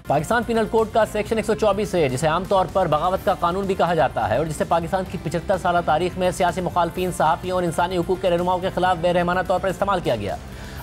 पाकिस्तान पीनल कोड का सेक्शन 124 है, जिसे आमतौर पर बगावत का कानून भी कहा जाता है और जिसे पाकिस्तान की 75 साल तारीख में सियासी मुखालफिन, सहाफ़ियों और इंसानी हुकूक के रहनुमाओं के खिलाफ बेरहमाना तौर पर इस्तेमाल किया गया।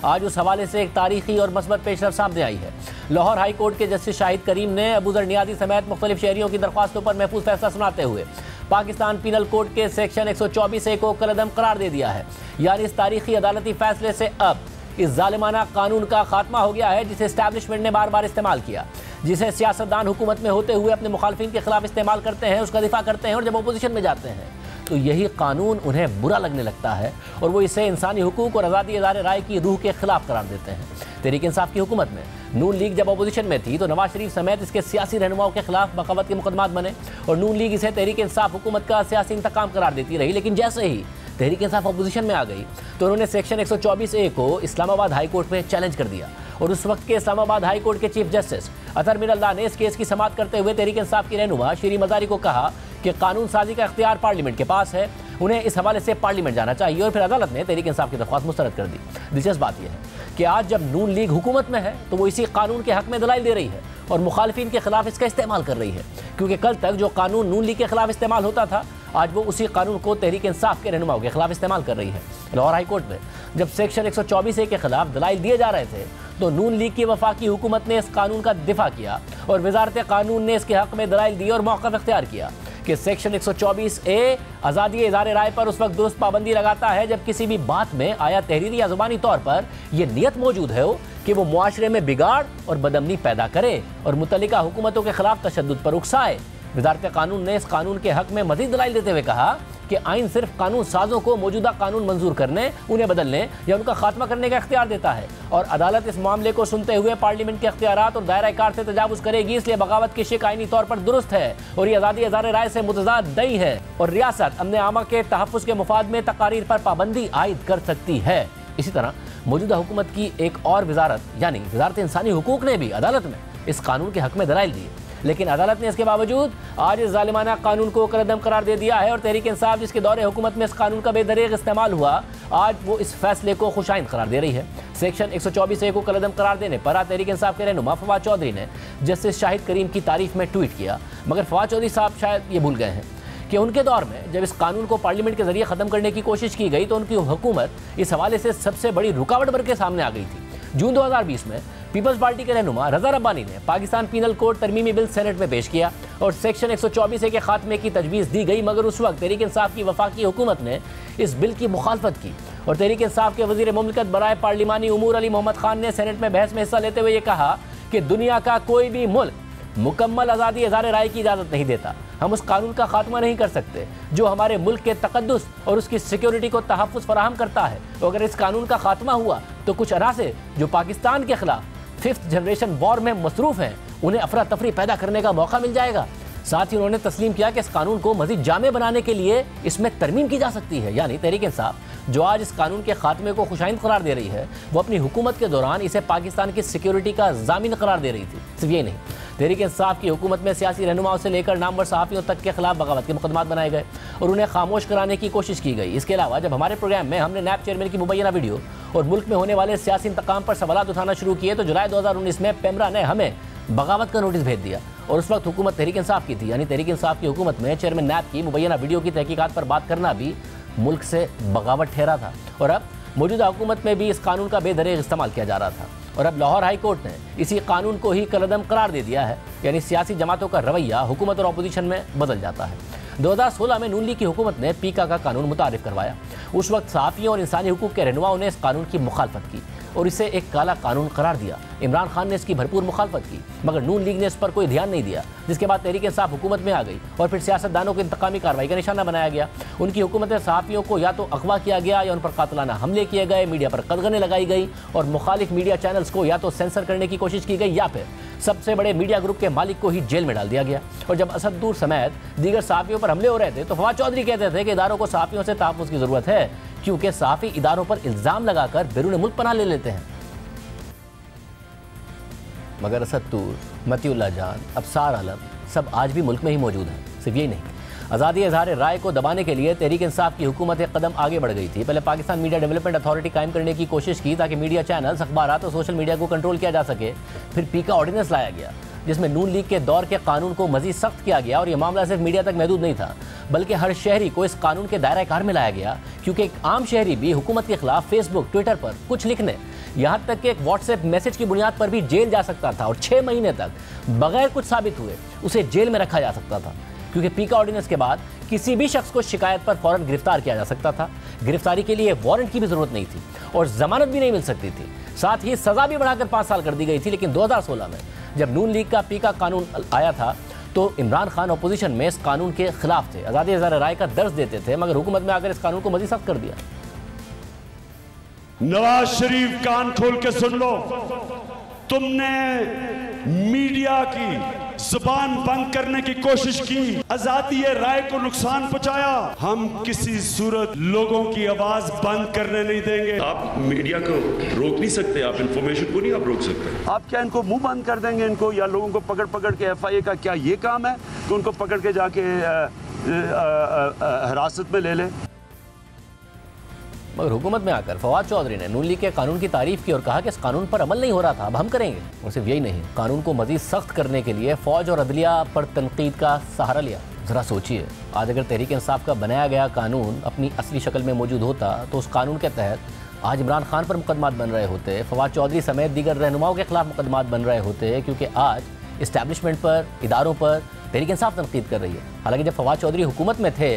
आज उस हवाले से एक तारीखी और मस्बत पेशरफ सामने आई है। लाहौर हाई कोर्ट के जस्टिस शाहिद करीम ने अबू ज़र नियाज़ी समेत मुख्तलिफ शहरियों की दरख्वास्तों पर महफूज फैसला सुनाते हुए पाकिस्तान पीनल कोड के सेक्शन 124A को कलअदम करार दे दिया है। यानी इस तारीखी अदालती फैसले से अब इस जालिमाना कानून का खात्मा हो गया है, जिसे एस्टैब्लिशमेंट ने बार बार इस्तेमाल किया, जिसे सियासतदान हुकूमत में होते हुए अपने मुखालफिन के खिलाफ इस्तेमाल करते हैं, उसका दिफा करते हैं और जब अपोजिशन में जाते हैं तो यही कानून उन्हें बुरा लगने लगता है और वो इसे इंसानी हुकूक और आज़ादी इज़हार राय की रूह के खिलाफ करार देते हैं। तहरीक इंसाफ की हुकूमत में नून लीग जब अपोजिशन में थी तो नवाज शरीफ समेत इसके सियासी रहनुमाओं के खिलाफ बगावत के मुकदमात बने और नून लीग इसे तहरीक इंसाफ हुकूमत का सियासी इंतकाम करार देती रही। लेकिन जैसे ही तहरीक इंसाफ अपोजिशन में आ गई तो उन्होंने सेक्शन 124A को इस्लामाबाद हाई कोर्ट में चैलेंज कर दिया और उस वक्त के इस्लामाबाद हाई कोर्ट के चीफ जस्टिस अतर मिन अल्लाह ने इस केस की समाअत करते हुए तहरीक इंसाफ की रहनुमा शीरी मजारी को कहा कि कानून साजी का इख्तियार पार्लियामेंट के पास है, उन्हें इस हवाले से पार्लियामेंट जाना चाहिए और फिर अदालत ने तहरीक इंसाफ की दरख्वास्त मुस्तरद कर दी। दिलचस्प बात यह है कि आज जब नून लीग हुकूमत में है तो वो इसी कानून के हक में दलाइल दे रही है और मुखालिफिन के खिलाफ इसका इस्तेमाल कर रही है, क्योंकि कल तक जो कानून नून लीग के खिलाफ इस्तेमाल होता था आज वो उसी कानून को तहरीक इंसाफ के रहनुमाओं के खिलाफ इस्तेमाल कर रही है। लाहौर हाई कोर्ट में जब सेक्शन 124A के खिलाफ दलाइल दिए जा रहे थे तो नून लीग की वफाकी हुकूमत ने इस कानून का दिफा किया और वजारत कानून ने इसके हक में दलाइल दी और मौक़िफ़ इख्तियार किया कि सेक्शन 124A आज़ादी इज़हार राय पर उस वक्त दुरुस्त पाबंदी लगाता है जब किसी भी बात में आया तहरीरी या ज़ुबानी तौर पर यह नियत मौजूद है कि वो मुआशरे में बिगाड़ और बदअमनी पैदा करे और मुतल्लिका हुकूमतों के खिलाफ तशद्दुद पर उकसाए। वजारत कानून ने इस कानून के हक में मज़ीद दलाइल देते हुए कहा कि आइन सिर्फ कानून साजों को मौजूदा कानून मंजूर करने, उन्हें बदलने या उनका खात्मा करने का इख्तियार देता है और अदालत इस मामले को सुनते हुए पार्लियामेंट के इख्तियारात और दायरा कार से तजावुज़ करेगी। इसलिए बगावत की शिक आइनी तौर पर दुरुस्त है और ये आज़ादी इज़हार राय से मुतज़ाद नहीं है और रियासत अमन आमा के तहफ़्फ़ुज़ के मुफाद में तकारीर पर पाबंदी आयद कर सकती है। इसी तरह मौजूदा हुकूमत की एक और वजारत यानी वजारत इंसानी हुकूक ने भी अदालत में इस कानून के हक में दलाइल दिए, लेकिन अदालत ने इसके बावजूद आज इस जालिमाना कानून को कलअदम करार दे दिया है और तहरीक इंसाफ जिसके दौरे हुकूमत में इस कानून का बेदरीग इस्तेमाल हुआ आज वो इस फैसले को खुशाइंद करार दे रही है। सेक्शन 124A को कलअदम करार देने पर तहरीक इंसाफ के रहनुमा फवाद चौधरी ने जस्टिस शाहिद करीम की तारीफ में ट्वीट किया, मगर फवाद चौधरी साहब शायद ये भूल गए हैं कि उनके दौर में जब इस कानून को पार्लियामेंट के जरिए ख़त्म करने की कोशिश की गई तो उनकी हुकूमत इस हवाले से सबसे बड़ी रुकावट बन के सामने आ गई थी। जून 2020 में पीपल्स पार्टी के रहनुमा रज़ा रब्बानी ने पाकिस्तान पीनल कोड तरमीमी बिल सेनेट में पेश किया और सेक्शन 124A के खात्मे की तजवीज़ दी गई, मगर उस वक्त तहरीक इंसाफ की वफाकी हुकूमत ने इस बिल की मुखालफत की और तहरीक इंसाफ के वज़ीर मुमलिकत बराए पार्लिमानी उमूर अली मोहम्मद खान ने सेनेट में बहस में हिस्सा लेते हुए ये कहा कि दुनिया का कोई भी मुल्क मुकम्मल आज़ादी इज़हार राय की इजाज़त नहीं देता। हम उस कानून का खात्मा नहीं कर सकते जो हमारे मुल्क के तकद्दुस और उसकी सिक्योरिटी को तहफ़्फ़ुज़ फराहम करता है। तो अगर इस कानून का खात्मा हुआ तो कुछ अनासे जो पाकिस्तान के खिलाफ 5th जनरेशन वॉर में मसरूफ़ हैं उन्हें अफरा तफरी पैदा करने का मौका मिल जाएगा। साथ ही उन्होंने तस्लीम किया कि इस कानून को मजीद जामे बनाने के लिए इसमें तरमीम की जा सकती है। यानी तहरीक इंसाफ जो आज इस कानून के खात्मे को खुशाइंद करार दे रही है, वो अपनी हुकूमत के दौरान इसे पाकिस्तान की सिक्योरिटी का जामिन करार दे रही थी। सिर्फ ये नहीं, तहरीक इंसाफ की हुकूमत में सियासी रहनुमाओं से लेकर नामवर सहाफ़ियों तक के खिलाफ बगावत के मुकदमात बनाए गए और उन्हें खामोश कराने की कोशिश की गई। इसके अलावा जब हमारे प्रोग्राम में हमने नैब चेयरमैन की मुबैना वीडियो और मुल्क में होने वाले सियासी इंतकाम पर सवाल उठाना शुरू किए तो जुलाई 2019 में पेमरा ने हमें बगावत का नोटिस भेज दिया और उस वक्त हुकूमत तहरीक इंसाफ की थी। यानी तहरीक इंसाफ की हुकूमत में चेयरमैन नैब की मुबैना वीडियो की तहकीकात पर बात करना भी मुल्क से बगावत ठहरा था और अब मौजूदा हुकूमत में भी इस कानून का बेदरेग इस्तेमाल किया जा रहा था और अब लाहौर हाई कोर्ट ने इसी कानून को ही कलअदम करार दे दिया है। यानी सियासी जमातों का रवैया हुकूमत और अपोजिशन में बदल जाता है। 2016 में नून लीग की हुकूमत ने पीका का कानून मुतारिफ करवाया। उस वक्त सहाफ़ियों और इंसानी हुकूक के रहनुमाओं ने इस कानून की मुखालफत की और इसे एक काला कानून करार दिया। इमरान खान ने इसकी भरपूर मुखालफत की मगर नून लीग ने इस पर कोई ध्यान नहीं दिया, जिसके बाद तहरीक इंसाफ हुकूमत में आ गई और फिर सियासतदानों को इंतकामी कार्रवाई का निशाना बनाया गया। उनकी हुकूमत में सहाफ़ियों को या तो अगवा किया गया या उन पर कातलाना हमले किए गए, मीडिया पर कदगनें लगाई गई और मुखालिफ मीडिया चैनल्स को या तो सेंसर करने की कोशिश की गई या फिर सबसे बड़े मीडिया ग्रुप के मालिक को ही जेल में डाल दिया गया। और जब असद दूर समेत दीगर सहाफ़ियों पर हमले हो रहे थे तो फवाद चौधरी कहते थे कि इदारों को सहाफ़ियों से तहफ़्फ़ुज़ की ज़रूरत है क्योंकि सहाफ़ी इदारों पर इल्ज़ाम लगाकर बैरून मुल्क पनाह ले लेते हैं। मगर असद तूर, मतीउल्लाह जान, अबसार आलम सब आज भी मुल्क में ही मौजूद हैं। सिर्फ यही नहीं, आज़ादी इज़हार राय को दबाने के लिए तहरीक इंसाफ की हुकूमत एक कदम आगे बढ़ गई थी। पहले पाकिस्तान मीडिया डेवलपमेंट अथॉरिटी कायम करने की कोशिश की ताकि मीडिया चैनल्स, अखबारात और सोशल मीडिया को कंट्रोल किया जा सके। फिर पीका ऑर्डिनेंस लाया गया जिसमें नून लीग के दौर के कानून को मजीद सख्त किया गया और यह मामला सिर्फ मीडिया तक महदूद नहीं था बल्कि हर शहरी को इस कानून के दायरा कार में लाया गया क्योंकि एक आम शहरी भी हुकूमत के खिलाफ फेसबुक, ट्विटर पर कुछ लिखने, यहाँ तक कि एक व्हाट्सएप मैसेज की बुनियाद पर भी जेल जा सकता था और 6 महीने तक बगैर कुछ साबित हुए उसे जेल में रखा जा सकता था क्योंकि पीका ऑर्डिनेंस के बाद किसी भी शख्स को शिकायत पर फौरन गिरफ्तार किया जा सकता था। गिरफ्तारी के लिए वारंट की भी जरूरत नहीं थी और जमानत भी नहीं मिल सकती थी। साथ ही सजा भी बढ़ाकर 5 साल कर दी गई थी। लेकिन 2016 में जब नून लीग का पीका कानून आया था तो इमरान खान अपोजिशन में इस कानून के खिलाफ थे, आज़ादी इज़हार राय का दर्ज देते थे मगर हुकूमत में आकर इस कानून को मजीद सख्त कर दिया। नवाज शरीफ, कान खोल के सुन लो, तुमने मीडिया की जुबान बंद करने की कोशिश की, आजादी राय को नुकसान पहुंचाया। हम किसी सूरत लोगों की आवाज बंद करने नहीं देंगे। आप मीडिया को रोक नहीं सकते, आप इंफॉर्मेशन को नहीं आप रोक सकते। आप क्या इनको मुंह बंद कर देंगे इनको, या लोगों को पकड़ पकड़ के FIA का क्या ये काम है कि उनको पकड़ के जाके हिरासत में ले लें। मगर हुकूमत में आकर फवाद चौधरी ने नून लीग के कानून की तारीफ की और कहा कि इस कानून पर अमल नहीं हो रहा था, अब हम करेंगे। और सिर्फ यही नहीं, कानून को मजीद सख्त करने के लिए फौज और अदलिया पर तनकीद का सहारा लिया। ज़रा सोचिए, आज अगर तहरीक इंसाफ का बनाया गया कानून अपनी असली शक्ल में मौजूद होता तो उस कानून के तहत आज इमरान खान पर मुकदमात बन रहे होते, फवाद चौधरी समेत दीगर रहनुमाओं के खिलाफ मुकदमात बन रहे होते क्योंकि आज इस्टेब्लिशमेंट पर, इदारों पर तहरीक इंसाफ तनकीद कर रही है। हालांकि जब फवाद चौधरी हुकूमत में थे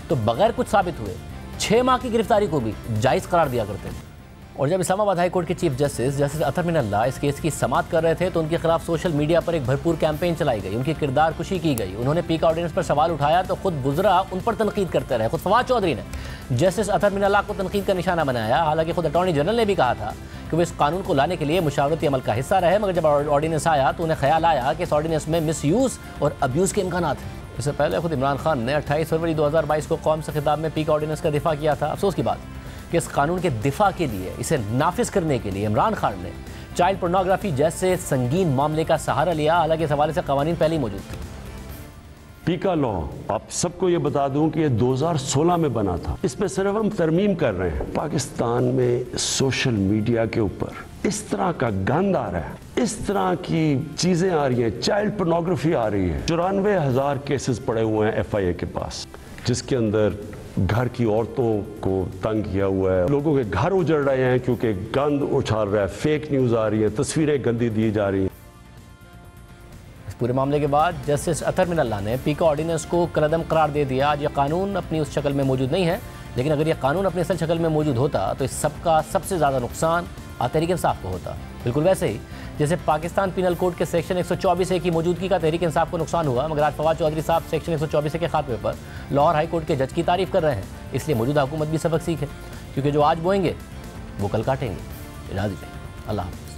तो बगैर कुछ साबित हुए 6 माह की गिरफ्तारी को भी जायज़ करार दिया करते थे। और जब इस्लामाबाद हाई कोर्ट के चीफ जस्टिस अतर मिनल्लाह इस केस की समाअत कर रहे थे तो उनके खिलाफ सोशल मीडिया पर एक भरपूर कैंपेन चलाई गई, उनकी किरदार कुशी की गई। उन्होंने पीका ऑर्डिनेंस पर सवाल उठाया तो खुद बुजरा उन पर तनकीद करते रहे। खुद फवाद चौधरी ने जस्टिस अतर मिनल्लाह को तनकीद का निशाना बनाया। हालांकि खुद अटॉर्नी जनरल ने भी कहा था कि वो इस कानून को लाने के लिए मुशावरती अमल का हिस्सा रहे, मगर जब ऑर्डिनेंस आया तो उन्हें ख्याल आया कि इस ऑर्डिनेंस में मिसयूज़ और अब्यूज़ के इम्कान हैं। इससे पहले खुद इमरान खान ने 28 फरवरी 2022 को कौम से खिताब में पीका ऑर्डिनेंस का दिफा किया था। अफसोस की बात कि इस कानून के दिफा के लिए, इसे नाफिज करने के लिए इमरान खान ने चाइल्ड पोर्नोग्राफी जैसे संगीन मामले का सहारा लिया। हालांकि इस हवाले से कवानीन पहले ही मौजूद थे। पीका लॉ, आप सबको ये बता दूं कि ये 2016 में बना था, इसमें सिर्फ हम तरमीम कर रहे हैं। पाकिस्तान में सोशल मीडिया के ऊपर इस तरह का गंद आ रहा है, इस तरह की चीजें आ रही हैं, चाइल्ड पोर्नोग्राफी आ रही है। 94,000 केसेस पड़े हुए हैं FIA के पास, जिसके अंदर घर की औरतों को तंग किया हुआ है, लोगों के घर उजड़ रहे हैं क्योंकि गंद उछाल रहा है, फेक न्यूज़ आ रही है, तस्वीरें गंदी दी जा रही हैं। इस पूरे मामले के बाद जस्टिस अतर मिनल्लाह ने पीका ऑर्डिनेंस को कलअदम करार दे दिया। आज यह कानून अपनी उस शक्ल में मौजूद नहीं है, लेकिन अगर यह कानून अपनी असल शक्ल में मौजूद होता तो इस सबका सबसे ज़्यादा नुकसान तहरीक इंसाफ को होता। बिल्कुल वैसे ही जैसे पाकिस्तान पिनल कोड के सेक्शन 124A की मौजूदगी का तहरीक इंसाफ को नुकसान हुआ, मगर आज फवाद चौधरी साहब सेक्शन 124A के खात्मे पर लाहौर हाई कोर्ट के जज की तारीफ कर रहे हैं। इसलिए मौजूदा हुकूमत भी सबक सीखे, क्योंकि जो आज बोएंगे वो कल काटेंगे। इजाज़त दीजिए, अल्लाह हाफ़िज़।